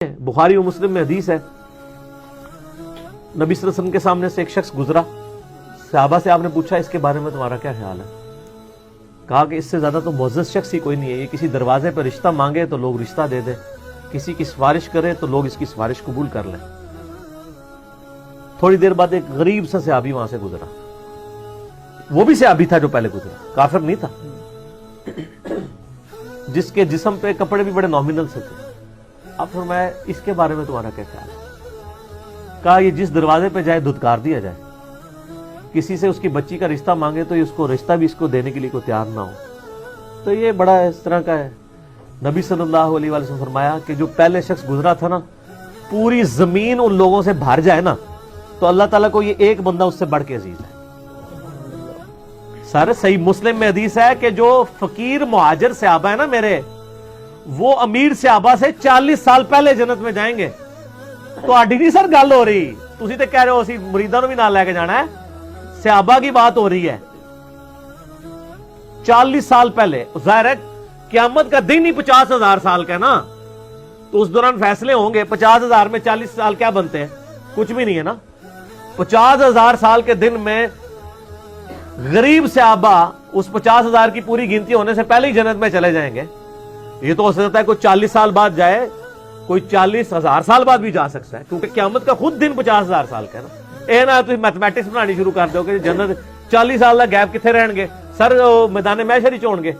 बुखारी और मुस्लिम में हदीस है, नबी सल्लल्लाहु अलैहि वसल्लम के सामने से एक शख्स गुजरा, सहाबा से आपने पूछा इसके बारे में तुम्हारा क्या ख्याल है? कहा कि इससे ज्यादा तो मुअज़्ज़ज़ शख्स ही कोई नहीं है, ये किसी दरवाजे पर रिश्ता मांगे तो लोग रिश्ता दे दे, किसी की सिफारिश करे तो लोग इसकी सिफारिश कबूल कर लें। थोड़ी देर बाद एक गरीब सा सहाबी वहां से गुजरा, वो भी सहाबी था जो पहले गुजरा, काफिर नहीं था, जिसके जिस्म पे कपड़े भी बड़े नॉमिनल से थे। अब फरमाया इसके बारे में तुम्हारा क्या ख्याल है? कहा ये जिस दरवाजे पे जाए धुतकार दिया जाए, किसी से उसकी बच्ची का रिश्ता मांगे तो उसको रिश्ता भी इसको देने के लिए कोई तैयार ना हो, तो ये बड़ा इस तरह का है। नबी सल्लल्लाहु अलैहि वसल्लम फरमाया कि जो पहले शख्स गुजरा था ना, पूरी जमीन उन लोगों से भर जाए ना तो अल्लाह ताला को ये एक बंदा उससे बढ़ के अजीज है। सर सही मुस्लिम में हदीस है कि जो फकीर मुहाजिर सहाबा है ना मेरे, वो अमीर सहाबा से 40 साल पहले जन्नत में जाएंगे। तो आडी नहीं सर गल हो रही, तुसी तो कह रहे हो असी मुरीदां नूं भी नाल लेके जाना है, सहाबा की बात हो रही है। 40 साल पहले, जाहिर है क़यामत का दिन ही 50,000 साल का है ना, तो उस दौरान फैसले होंगे। 50,000 में 40 साल क्या बनते हैं? कुछ भी नहीं है ना। 50,000 साल के दिन में गरीब सहाबा उस 50,000 की पूरी गिनती होने से पहले ही जन्नत में चले जाएंगे। ये तो हो सकता है कोई 40 साल बाद जाए, कोई 40,000 साल बाद भी जा सकता है, क्योंकि क़यामत का खुद दिन 50,000 साल का है ना। ए ना तुम मैथमेटिक्स बनानी शुरू कर दो कि जन्नत 40 साल का गैप कितने रहणगे सर, मैदान महशर ही होणगे।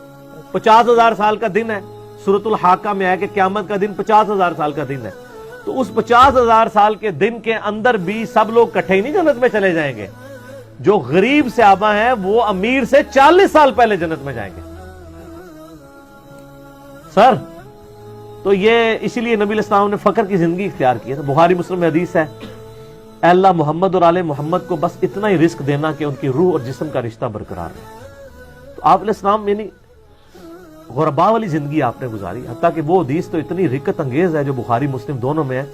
50,000 साल का दिन है, सूरतुल हाका में है कि क़यामत का दिन 50,000 साल का दिन है। तो उस 50,000 साल के दिन के अंदर भी सब लोग इकट्ठे ही नहीं जन्नत में चले जाएंगे। जो गरीब सहाबा हैं वो अमीर से 40 साल पहले जन्नत में जाएंगे सर। तो ये इसीलिए नबी अलैहिस्सलाम ने फकर की जिंदगी इख्तियार की है। बुखारी मुस्लिम में हदीस है, अल्लाह मोहम्मद और आले मोहम्मद को बस इतना ही रिस्क देना कि उनकी रूह और जिस्म का रिश्ता बरकरार रहे। तो आप अलैहिस्सलाम यानी गुरबा वाली जिंदगी आपने गुजारी। हत्ता कि वो हदीस तो इतनी रिकत अंगेज है जो बुखारी मुस्लिम दोनों में है,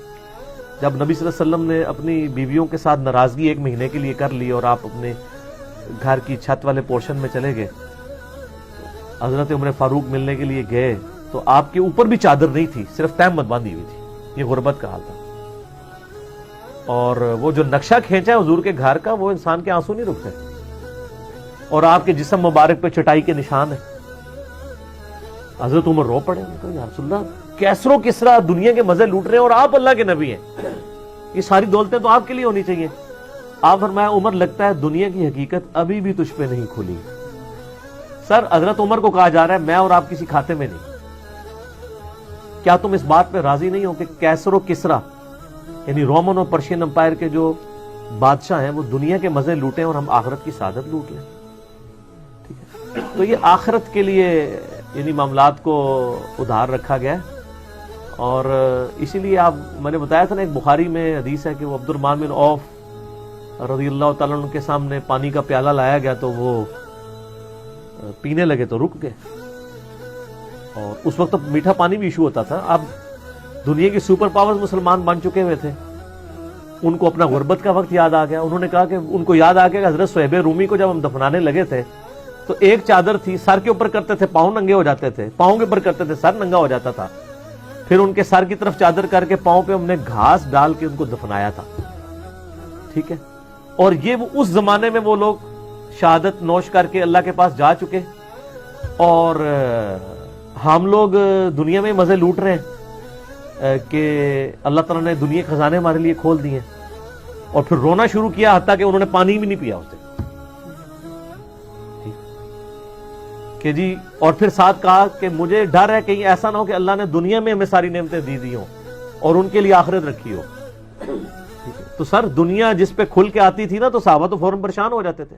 जब नबी सल्लल्लाहु अलैहि वसल्लम ने अपनी बीवियों के साथ नाराजगी 1 महीने के लिए कर ली और आप अपने घर की छत वाले पोर्शन में चले गए, हजरत उमर फारूक मिलने के लिए गए तो आपके ऊपर भी चादर नहीं थी, सिर्फ तहमत बांधी हुई थी। ये गुर्बत का हाल था। और वो जो नक्शा खींचा है हुजूर के घर का, वो इंसान के आंसू नहीं रुकते। और आपके जिस्म मुबारक पे चटाई के निशान है। हजरत उमर रो पड़े, या रसूलल्लाह कैसरो किसरा दुनिया के मजे लूट रहे हैं और आप अल्लाह के नबी हैं, ये सारी दौलतें तो आपके लिए होनी चाहिए। आप फरमाया उमर लगता है दुनिया की हकीकत अभी भी तुझ पे नहीं खुली। सर हजरत उमर को कहा जा रहा है मैं और आप किसी खाते में नहीं। क्या तुम इस बात पे राजी नहीं हो कि कैसरो किसरा यानी रोमन और पर्शियन एम्पायर के जो बादशाह हैं वो दुनिया के मजे लूटें और हम आखिरत की सादत लूट लें? ठीक है, तो ये आखिरत के लिए यानी मामलात को उधार रखा गया। और इसीलिए आप मैंने बताया था ना, एक बुखारी में हदीस है कि वो अब्दुर्रहमान बिन औफ रज़ियल्लाहु ताला अन्हु के सामने पानी का प्याला लाया गया तो वो पीने लगे तो रुक गए। और उस वक्त तो मीठा पानी भी इशू होता था। अब दुनिया की सुपर पावर्स मुसलमान बन चुके हुए थे, उनको अपना गुर्बत का वक्त याद आ गया। उन्होंने कहा कि उनको याद आ गया कि हजरत सुहैब रूमी को जब हम दफनाने लगे थे तो एक चादर थी, सर के ऊपर करते थे पांव नंगे हो जाते थे, पांव के ऊपर करते थे सर नंगा हो जाता था। फिर उनके सर की तरफ चादर करके पांव पे हमने घास डाल के उनको दफनाया था। ठीक है, और ये वो उस जमाने में वो लोग शहादत नोश करके अल्लाह के पास जा चुके, और हम लोग दुनिया में मजे लूट रहे हैं कि अल्लाह ताला ने दुनिया खजाने हमारे लिए खोल दिए। और फिर रोना शुरू किया, हत्ता कि उन्होंने पानी भी नहीं पिया उससे कि जी। और फिर साथ कहा कि मुझे डर है कहीं ऐसा ना हो कि अल्लाह ने दुनिया में हमें सारी नेमतें दी हो और उनके लिए आखिरत रखी हो। तो सर दुनिया जिस पे खुल के आती थी ना तो सहाबा तो फौरन परेशान हो जाते थे।